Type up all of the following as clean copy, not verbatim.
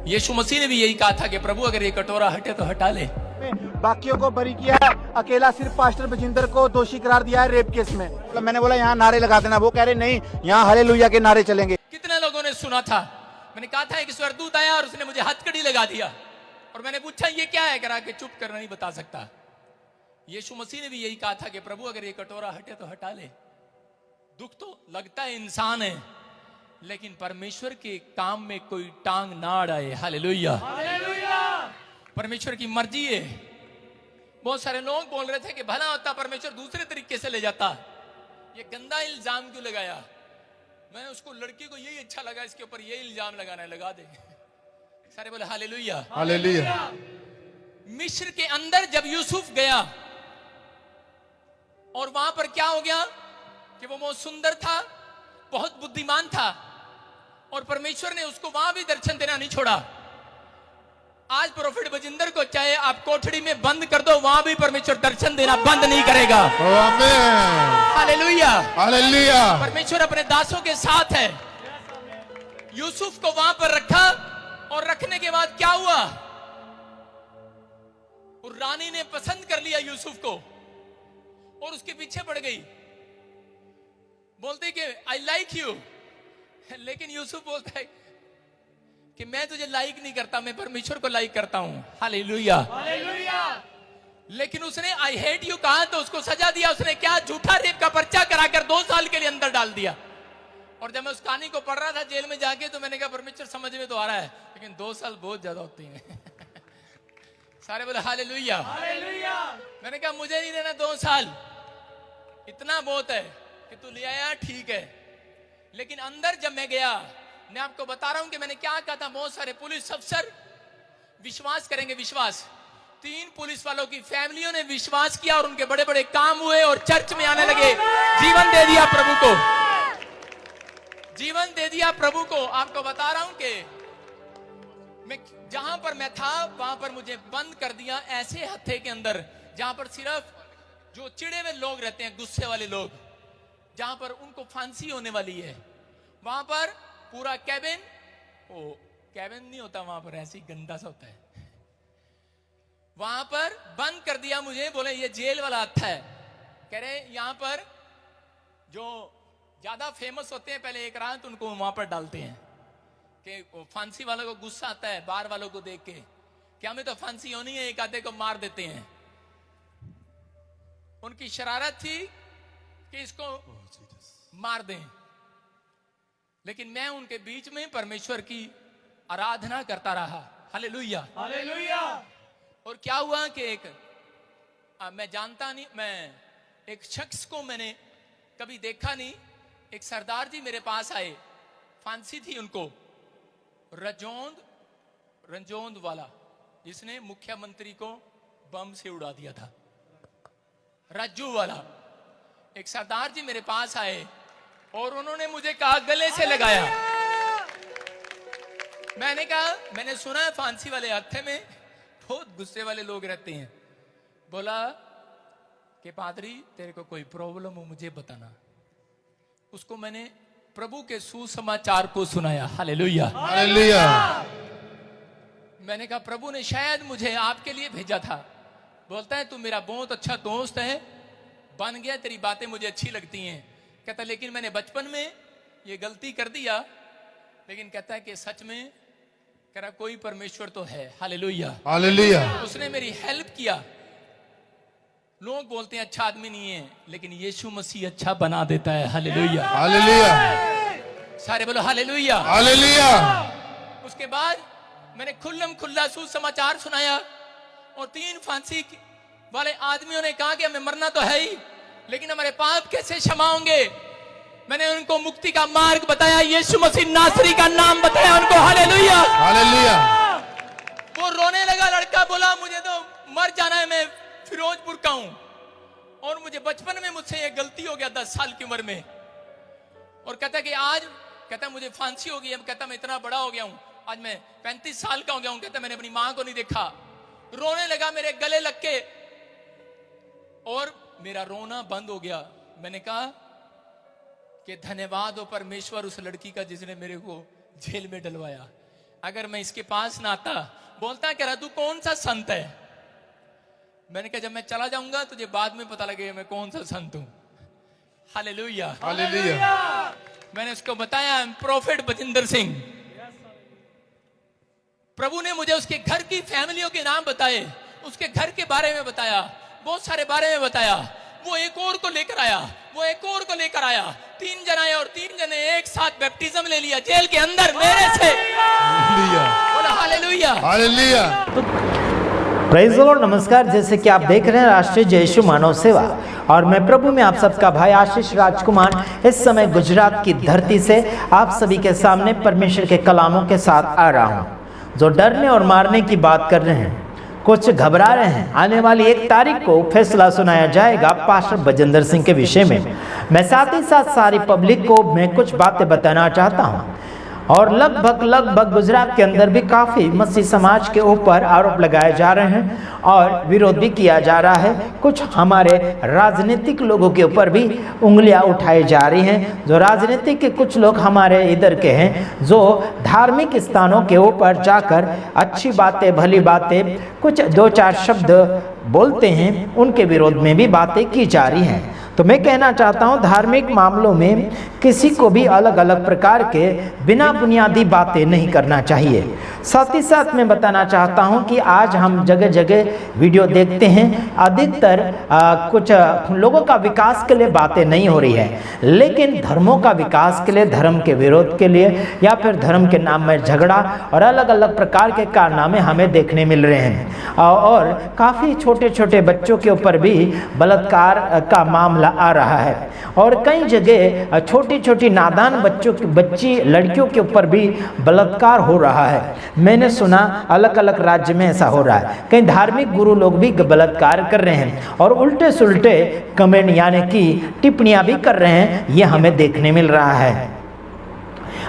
यीशु मसीह ने भी यही कहा था कि प्रभु अगर ये कटोरा हटे तो हटा ले। बाकियों को बरी किया, अकेला सिर्फ पास्टर बजिंदर को दोषी करार दिया है रेप केस में। मतलब मैंने बोला यहाँ नारे लगा देना, वो कह रहे नहीं यहाँ हालेलुया के नारे चलेंगे। कितने लोगों ने सुना था? मैंने कहा था एक स्वर्गदूत आया और उसने मुझे हथकड़ी लगा दिया और मैंने पूछा ये क्या है, करा के चुप करना नहीं बता सकता। यीशु मसीह ने भी यही कहा था कि प्रभु अगर ये कटोरा हटे तो हटा ले। दुख तो लगता है इंसान है, लेकिन परमेश्वर के काम में कोई टांग ना अड़ाए। हालेलुया, परमेश्वर की मर्जी है। बहुत सारे लोग बोल रहे थे कि भला होता परमेश्वर दूसरे तरीके से ले जाता, ये गंदा इल्जाम क्यों लगाया। मैंने उसको लड़की को यही अच्छा लगा, इसके ऊपर यही इल्जाम लगाना है, लगा दे। सारे बोले हालेलुया, हालेलुया। मिस्र के अंदर जब यूसुफ गया और वहां पर क्या हो गया कि वो बहुत सुंदर था, बहुत बुद्धिमान था और परमेश्वर ने उसको वहां भी दर्शन देना नहीं छोड़ा। आज प्रोफेट बजिंदर को चाहे आप कोठड़ी में बंद कर दो, वहां भी परमेश्वर दर्शन देना बंद नहीं करेगा। आमीन, हालेलुया, हालेलुया। परमेश्वर अपने दासों के साथ है। यूसुफ को वहां पर रखा और रखने के बाद क्या हुआ, और रानी ने पसंद कर लिया यूसुफ को और उसके पीछे पड़ गई, बोलते कि आई लाइक यू। लेकिन यूसुफ बोलता है कि मैं तुझे लाइक नहीं करता, मैं परमेश्वर को लाइक करता हूं। हालेलुया, लेकिन उसने आई हेट यू कहा तो उसको सजा दिया। उसने क्या, झूठा रेप का पर्चा कराकर 2 साल के लिए अंदर डाल दिया। और जब मैं उस कहानी को पढ़ रहा था जेल में जाके, तो मैंने कहा परमेश्वर समझ में तो आ रहा है, लेकिन 2 साल बहुत ज्यादा होते हैं। सारे बोले हालेलुया। मैंने कहा मुझे नहीं देना 2 साल, इतना बहुत है कि तू ले आया, ठीक है। लेकिन अंदर जब मैं गया, मैं आपको बता रहा हूं कि मैंने क्या कहा था। बहुत सारे पुलिस अफसर विश्वास करेंगे, विश्वास। 3 पुलिस वालों की फैमिलियों ने विश्वास किया और उनके बड़े बड़े काम हुए और चर्च में आने लगे। जीवन दे दिया प्रभु को, जीवन दे दिया प्रभु को। आपको बता रहा हूं कि मैं जहां पर मैं था वहां पर मुझे बंद कर दिया ऐसे हत्थे के अंदर, जहां पर सिर्फ जो चिड़े हुए लोग रहते हैं, गुस्से वाले लोग, जहां पर उनको फांसी होने वाली है, वहां पर पूरा कैबिन, वो कैबिन नहीं होता वहां पर, ऐसी गंदा सा होता है, वहां पर बंद कर दिया मुझे। बोले ये जेल वाला हत्था है। कह रहे यहां पर जो ज्यादा फेमस होते हैं पहले एक रात उनको वहां पर डालते हैं कि फांसी वालों को गुस्सा आता है बाहर वालों को देख के कि हमें तो फांसी होनी है, एक आधे को मार देते हैं। उनकी शरारत थी कि इसको मार दें, लेकिन मैं उनके बीच में परमेश्वर की आराधना करता रहा। Hallelujah, hallelujah. और क्या हुआ कि मैं जानता नहीं, मैं एक शख्स को मैंने कभी देखा नहीं। एक सरदार जी मेरे पास आए, फांसी थी उनको, रंजोंद वाला, जिसने मुख्यमंत्री को बम से उड़ा दिया था, रज्जू वाला। एक सरदार जी मेरे पास आए और उन्होंने मुझे कहा, गले से लगाया। मैंने कहा मैंने सुना है फांसी वाले हत्थे में बहुत गुस्से वाले लोग रहते हैं। बोला कि पादरी तेरे को कोई प्रॉब्लम हो मुझे बताना। उसको मैंने प्रभु के सुसमाचार को सुनाया। Hallelujah, hallelujah. मैंने कहा प्रभु ने शायद मुझे आपके लिए भेजा था। बोलता है तू मेरा बहुत अच्छा दोस्त है, बन गया, तेरी बातें मुझे अच्छी लगती हैं। कहता लेकिन मैंने बचपन में ये गलती कर दिया। लेकिन कहता है कि सच में कह रहा कोई परमेश्वर तो है। Hallelujah, hallelujah. उसने मेरी हेल्प किया। लोग बोलते हैं अच्छा आदमी नहीं है, लेकिन यीशु मसीह अच्छा बना देता है। Hallelujah, hallelujah. सारे बोलो हालेलुया, हालेलुया। उसके बाद मैंने खुल्लम खुल्ला सुसमाचार सुनाया और 3 फांसी वाले आदमियों ने कहा कि हमें मरना तो है ही, लेकिन हमारे पाप कैसे क्षमा होंगे। मैंने उनको मुक्ति का मार्ग बताया, यीशु मसीह नासरी का नाम बताया उनको। Hallelujah, hallelujah. वो रोने लगा। लड़का बोला मुझे तो मर जाना है, मैं फिरोजपुर का हूं और मुझे बचपन में मुझसे ये गलती हो गया 10 साल की उम्र में। और कहता कि आज, कहता मुझे फांसी हो गई। अब कहता मैं इतना बड़ा हो गया हूं, आज मैं 35 साल का हो गया हूं। कहता मैंने अपनी मां को नहीं देखा। रोने लगा मेरे गले लग के और मेरा रोना बंद हो गया। मैंने कहा कि धन्यवाद हो परमेश्वर उस लड़की का जिसने मेरे को जेल में डलवाया। अगर मैं इसके पास ना आता, बोलता कह रहा तू कौन सा संत है। मैंने कहा जब मैं चला जाऊंगा तुझे बाद में पता लगेगा मैं कौन सा संत हूं। Hallelujah, hallelujah. मैंने उसको बताया प्रोफेट बजिंदर सिंह। प्रभु ने मुझे उसके घर की फैमिलियों के नाम बताए, उसके घर के बारे में बताया, बहुत सारे बारे में बताया। वो एक और को लेकर आया, वो एक और को लेकर आया, 3 जन आए और 3 जने एक साथ बैप्टिज्म ले लिया जेल के अंदर मेरे से। Hallelujah, hallelujah. Praise the Lord. नमस्कार, जैसे कि आप देख रहे हैं राष्ट्रीय जय यीशु मानव सेवा और मैं प्रभु में आप सबका भाई आशीष राजकुमार इस समय गुजरात की धरती से आप सभी के सामने परमेश्वर के कलामों के साथ आ रहा हूं, जो डरने और मारने की बात कर रहे हैं, कुछ घबरा रहे हैं। आने वाली 1 तारीख को फैसला सुनाया जाएगा पास्टर बजिंदर सिंह के विषय में। मैं साथ ही साथ सारी पब्लिक को मैं कुछ बातें बताना चाहता हूं और लगभग गुजरात के अंदर भी काफ़ी मसीह समाज के ऊपर आरोप लगाए जा रहे हैं और विरोध भी किया जा रहा है। कुछ हमारे राजनीतिक लोगों के ऊपर भी उंगलियां उठाई जा रही हैं। जो राजनीतिक के कुछ लोग हमारे इधर के हैं जो धार्मिक स्थानों के ऊपर जाकर अच्छी बातें भली बातें कुछ 2-4 शब्द बोलते हैं, उनके विरोध में भी बातें की जा रही हैं। तो मैं कहना चाहता हूं धार्मिक मामलों में किसी को भी अलग अलग प्रकार के बिना बुनियादी बातें नहीं करना चाहिए। साथ ही साथ मैं बताना चाहता हूं कि आज हम जगह जगह वीडियो देखते हैं, अधिकतर कुछ लोगों का विकास के लिए बातें नहीं हो रही है, लेकिन धर्मों का विकास के लिए, धर्म के विरोध के लिए या फिर धर्म के नाम में झगड़ा और अलग अलग प्रकार के कारनामे हमें देखने मिल रहे हैं। और काफ़ी छोटे छोटे बच्चों के ऊपर भी बलात्कार का मामला आ रहा है और कई जगह छोटी छोटी नादान बच्ची लड़कियों के ऊपर भी बलात्कार हो रहा है। मैंने सुना अलग अलग राज्य में ऐसा हो रहा है। कई धार्मिक गुरु लोग भी बलात्कार कर रहे हैं और उल्टे सुल्टे कमेंट यानी कि टिप्पणियां भी कर रहे हैं, ये हमें देखने मिल रहा है।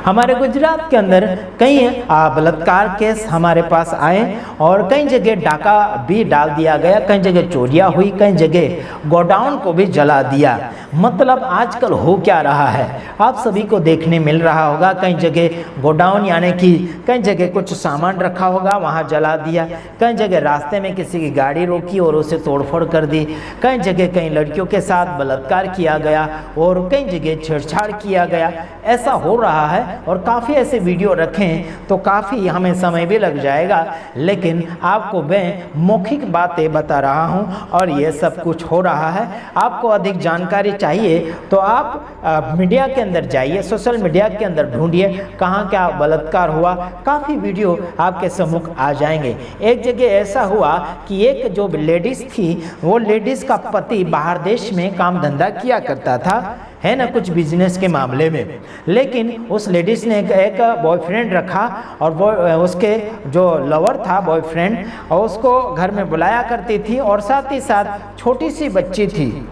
हमारे गुजरात के अंदर कई बलात्कार केस हमारे पास आए और कई जगह डाका भी डाल दिया गया, कई जगह चोरियां हुई, कई जगह गोडाउन को भी जला दिया। मतलब आजकल हो क्या रहा है आप सभी को देखने मिल रहा होगा। कई जगह गोडाउन यानी कि कई जगह कुछ सामान रखा होगा वहाँ जला दिया, कई जगह रास्ते में किसी की गाड़ी रोकी और उसे तोड़फोड़ कर दी, कई जगह कई लड़कियों के साथ बलात्कार किया गया और कई जगह छेड़छाड़ किया गया। ऐसा हो रहा है और काफ़ी ऐसे वीडियो रखें तो काफ़ी हमें समय भी लग जाएगा, लेकिन आपको मैं मौखिक बातें बता रहा हूं और ये सब कुछ हो रहा है। आपको अधिक जानकारी चाहिए तो आप मीडिया के अंदर जाइए, सोशल मीडिया के अंदर ढूंढिए कहाँ क्या बलात्कार हुआ, काफ़ी वीडियो आपके सम्मुख आ जाएंगे। एक जगह ऐसा हुआ कि एक जो लेडीज़ थी वो लेडीज़ का पति बाहर देश में काम धंधा किया करता था, है ना, कुछ बिजनेस के मामले में, लेकिन उस लेडीज़ ने एक बॉयफ्रेंड रखा और वो उसके जो लवर था बॉयफ्रेंड और उसको घर में बुलाया करती थी और साथ ही साथ छोटी सी बच्ची थी,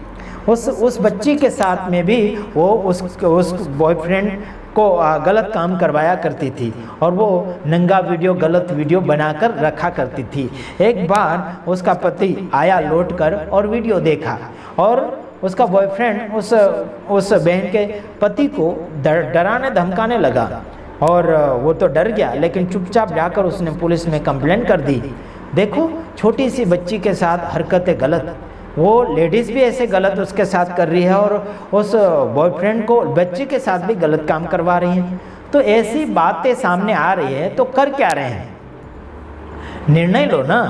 उस बच्ची के साथ में भी वो उस बॉयफ्रेंड को गलत काम करवाया करती थी और वो नंगा वीडियो गलत वीडियो बनाकर रखा करती थी। एक बार उसका पति आया लौट कर और वीडियो देखा और उसका बॉयफ्रेंड उस बहन के पति को डराने धमकाने लगा और वो तो डर गया, लेकिन चुपचाप जाकर उसने पुलिस में कंप्लेंट कर दी। देखो छोटी सी बच्ची के साथ हरकतें गलत, वो लेडीज़ भी ऐसे गलत उसके साथ कर रही है और उस बॉयफ्रेंड को बच्ची के साथ भी गलत काम करवा रही हैं। तो ऐसी बातें सामने आ रही है तो कर क्या रहे हैं, निर्णय लो ना,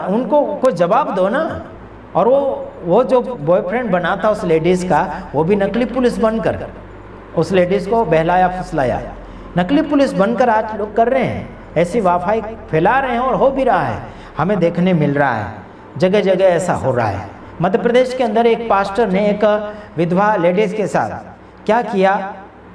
उनको कोई जवाब दो ना। और वो जो बॉयफ्रेंड बना था उस लेडीज़ का, वो भी नकली पुलिस बनकर उस लेडीज़ को बहलाया फुसलाया, नकली पुलिस बनकर आज लोग कर रहे हैं, ऐसी वाहवाही फैला रहे हैं और हो भी रहा है, हमें देखने मिल रहा है, जगह जगह ऐसा हो रहा है। मध्य प्रदेश के अंदर एक पास्टर ने एक विधवा लेडीज़ के साथ क्या किया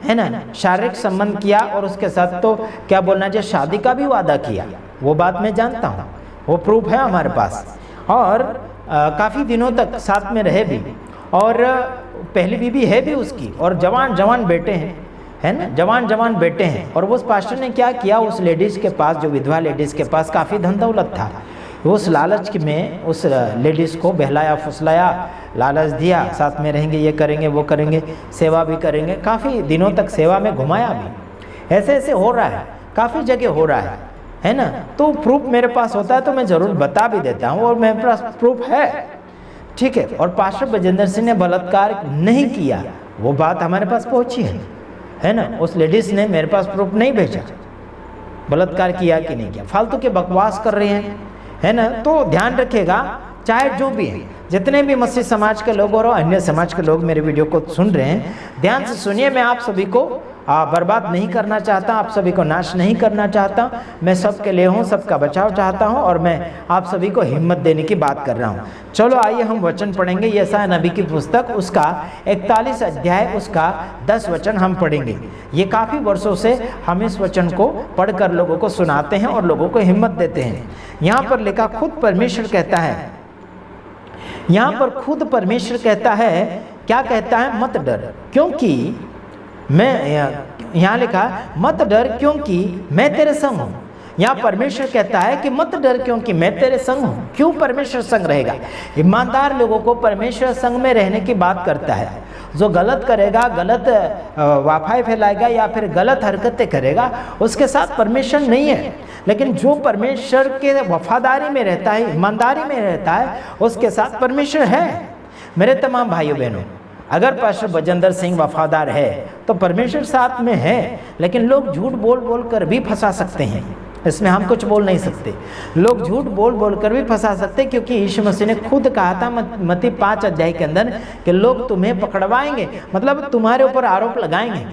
है ना, शारीरिक संबंध किया और उसके साथ तो क्या बोलना चाहिए शादी का भी वादा किया। वो बात मैं जानता हूँ, वो प्रूफ है हमारे पास और काफ़ी दिनों तक साथ में रहे भी और पहली बीवी है भी उसकी और जवान बेटे हैं, है ना, जवान बेटे हैं। और उस पास्टर ने क्या किया, उस लेडीज़ के पास, जो विधवा लेडीज़ के पास काफ़ी धन दौलत था, उस लालच में उस लेडीज़ को बहलाया फुसलाया, लालच दिया, साथ में रहेंगे, ये करेंगे वो करेंगे, सेवा भी करेंगे, काफ़ी दिनों तक सेवा में घुमाया भी। ऐसे ऐसे हो रहा है। काफ़ी जगह हो रहा है ना। तो प्रूफ मेरे पास होता है तो मैं ज़रूर बता भी देता हूँ, और मेरे पास प्रूफ है, ठीक है। और पास्टर बजेंद्र सिंह ने बलात्कार नहीं किया, वो बात हमारे पास पहुँची है ना। उस लेडीज़ ने मेरे पास प्रूफ नहीं भेजा बलात्कार किया कि नहीं किया, फालतू के बकवास कर रहे हैं, है ना। तो ध्यान रखिएगा, चाहे जो भी है, जितने भी मसीह समाज के लोग और अन्य समाज के लोग मेरे वीडियो को सुन रहे हैं, ध्यान से सुनिए। मैं आप सभी को बर्बाद नहीं करना चाहता, आप सभी को नाश नहीं करना चाहता। मैं सबके लिए हूँ, सबका बचाव चाहता हूँ, और मैं आप सभी को हिम्मत देने की बात कर रहा हूँ। चलो आइए हम वचन पढ़ेंगे। यशायाह नबी की पुस्तक उसका 41 अध्याय उसका 10 वचन हम पढ़ेंगे। ये काफ़ी वर्षों से हम इस वचन को पढ़कर लोगों को सुनाते हैं और लोगों को हिम्मत देते हैं। यहाँ पर लिखा, खुद परमेश्वर कहता है, यहाँ पर खुद परमेश्वर कहता है, क्या कहता है, मत डर क्योंकि मैं, यहाँ लिखा मत डर क्योंकि मैं तेरे संग हूँ। यहाँ परमेश्वर कहता है कि मत डर क्योंकि मैं तेरे संग हूँ। क्यों परमेश्वर संग रहेगा? ईमानदार लोगों को परमेश्वर संग में रहने की बात करता है। जो गलत करेगा, गलत वाफाई फैलाएगा या फिर गलत हरकतें करेगा, उसके साथ परमेश्वर नहीं है। लेकिन जो परमेश्वर के वफादारी में रहता है, ईमानदारी में रहता है, उसके साथ परमेश्वर है। मेरे तमाम भाइयों बहनों, अगर पास्टर बजेंद्र सिंह वफादार है तो परमेश्वर साथ में है। लेकिन लोग झूठ बोल बोल कर भी फंसा सकते हैं, इसमें हम कुछ बोल नहीं सकते। लोग झूठ बोल बोल कर भी फंसा सकते हैं, क्योंकि यीशु मसीह ने खुद कहा था मत्ती 5 अध्याय के अंदर कि लोग तुम्हें पकड़वाएंगे, मतलब तुम्हारे ऊपर आरोप लगाएंगे,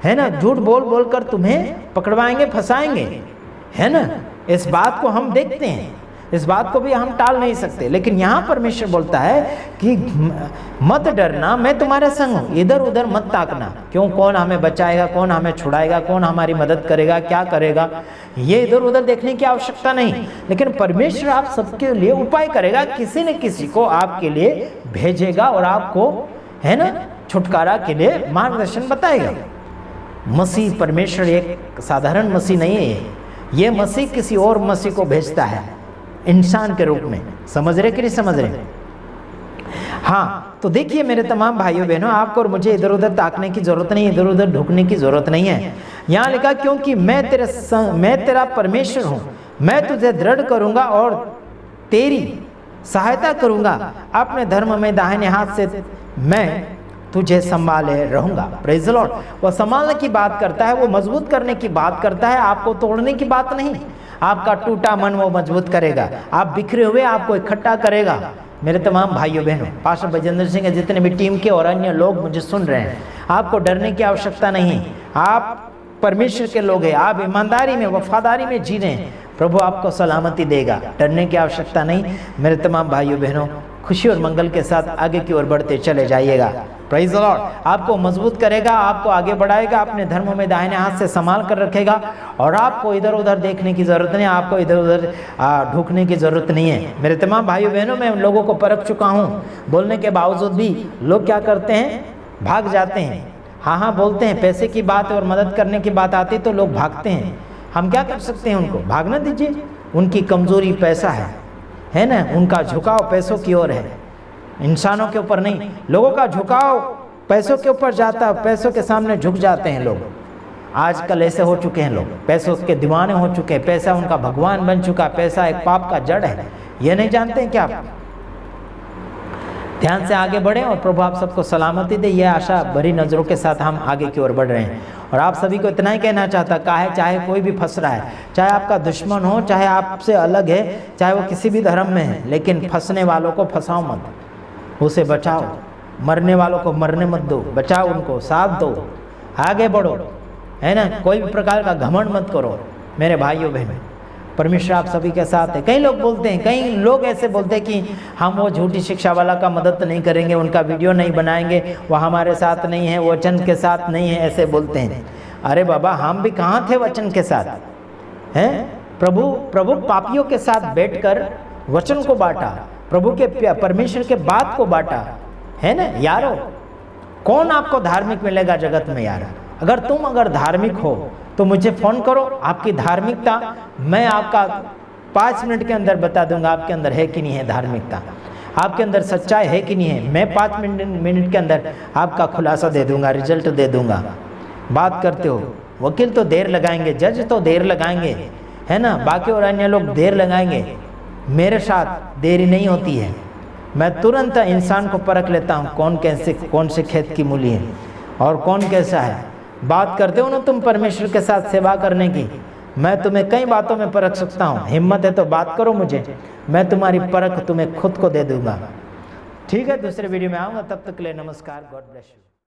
है ना। झूठ बोल बोल कर तुम्हें पकड़वाएंगे, फंसाएंगे, है ना। इस बात को हम देखते हैं, इस बात को भी हम टाल नहीं सकते। लेकिन यहाँ परमेश्वर बोलता है कि मत डरना, मैं तुम्हारे संग हूँ। इधर उधर मत ताकना, क्यों, कौन हमें बचाएगा, कौन हमें छुड़ाएगा, कौन हमारी मदद करेगा, क्या करेगा, ये इधर उधर देखने की आवश्यकता नहीं। लेकिन परमेश्वर आप सबके लिए उपाय करेगा, किसी न किसी को आपके लिए भेजेगा और आपको, है ना, छुटकारा के लिए मार्गदर्शन बताएगा। मसीह परमेश्वर एक साधारण मसीह नहीं है, ये मसीह किसी और मसीह को भेजता है इंसान के रूप में। समझ रहे कि नहीं समझ रहे? हाँ, तो देखिए मेरे तमाम भाइयों बहनों, आपको और मुझे इधर उधर ताकने की जरूरत नहीं, इधर उधर ढुकने की जरूरत नहीं है। यहाँ लिखा, क्योंकि मैं तेरा परमेश्वर हूँ, मैं तुझे दृढ़ करूँगा और तेरी सहायता करूँगा, अपने धर्म में दाहिने हाथ से मैं तुझे संभाले रहूँगा। Praise the Lord. वो संभालने की बात करता है, वो मजबूत करने की बात करता है, आपको तोड़ने की बात नहीं। आपका टूटा मन वो मजबूत करेगा, आप बिखरे हुए आपको इकट्ठा करेगा। मेरे तमाम भाइयों बहनों, पास्टर बजेंद्र सिंह के जितने भी टीम के और अन्य लोग मुझे सुन रहे हैं, आपको डरने की आवश्यकता नहीं। आप परमेश्वर के लोग हैं, आप ईमानदारी में, वफादारी में जी रहे हैं, प्रभु आपको सलामती देगा, डरने की आवश्यकता नहीं। मेरे तमाम भाइयों बहनों, खुशी और मंगल के साथ आगे की ओर बढ़ते चले जाइएगा। Praise the Lord. आपको मजबूत करेगा, आपको आगे बढ़ाएगा, अपने धर्म में दाहिने हाथ से संभाल कर रखेगा, और आपको इधर उधर देखने की ज़रूरत नहीं, आपको इधर उधर ढूंढने की ज़रूरत नहीं है। मेरे तमाम भाइयों बहनों, मैं उन लोगों को परख चुका हूँ, बोलने के बावजूद भी लोग क्या करते हैं, भाग जाते हैं। हाँ बोलते हैं, पैसे की बात और मदद करने की बात आती तो लोग भागते हैं। हम क्या कर सकते हैं, उनको भागना दीजिए। उनकी कमज़ोरी पैसा है ना, उनका झुकाव पैसों की ओर है, इंसानों के ऊपर नहीं। लोगों का झुकाव पैसों के ऊपर जाता है, पैसों के सामने झुक जाते हैं लोग। आजकल ऐसे हो चुके हैं लोग, पैसों के दीवाने हो चुके हैं, पैसा उनका भगवान बन चुका, पैसा एक पाप का जड़ है। ये नहीं जानते हैं क्या आप? ध्यान से आगे बढ़ें और प्रभु आप सबको सलामती दे। यह आशा भरी नज़रों के साथ हम आगे की ओर बढ़ रहे हैं। और आप सभी को इतना ही कहना चाहता चाहे कोई भी फंस रहा है, चाहे आपका दुश्मन हो, चाहे आपसे अलग है, चाहे वो किसी भी धर्म में है, लेकिन फंसने वालों को फंसाओ मत, उसे बचाओ। मरने वालों को मरने मत दो, बचाओ उनको, साथ दो, आगे बढ़ो, है ना। कोई भी प्रकार का घमंड मत करो मेरे भाइयों बहनों। परमेश्वर आप सभी के साथ है। कई लोग बोलते हैं, कई लोग ऐसे बोलते हैं कि हम वो झूठी शिक्षा वाला का मदद नहीं करेंगे, उनका वीडियो नहीं बनाएंगे, वो हमारे साथ नहीं है, वो वचन के साथ नहीं है, ऐसे बोलते हैं। अरे बाबा, हम भी कहाँ थे वचन के साथ? हैं? प्रभु पापियों के साथ बैठकर वचन को बांटा, प्रभु के परमेश्वर के बात को बांटा, है ना यारो। कौन आपको धार्मिक मिलेगा जगत में यार? अगर धार्मिक हो तो मुझे फ़ोन करो, आपकी धार्मिकता मैं आपका 5 मिनट के अंदर बता दूंगा आपके अंदर है कि नहीं है धार्मिकता, आपके अंदर सच्चाई है कि नहीं है। मैं 5 मिनट के अंदर आपका खुलासा दे दूंगा, रिजल्ट दे दूंगा। बात करते हो, वकील तो देर लगाएंगे, जज तो देर लगाएंगे, है ना, बाकी और अन्य लोग देर लगाएंगे, मेरे साथ देरी नहीं होती है। मैं तुरंत इंसान को परख लेता हूँ कौन से खेत की मूली है और कौन कैसा है। बात करते हो ना तुम परमेश्वर के साथ सेवा करने की, मैं तुम्हें कई बातों में परख सकता हूँ। हिम्मत है तो बात करो मुझे, मैं तुम्हारी परख तुम्हें खुद को दे दूंगा। ठीक है, दूसरे वीडियो में आऊँगा, तब तक के लिए नमस्कार, गॉड ब्लेस यू।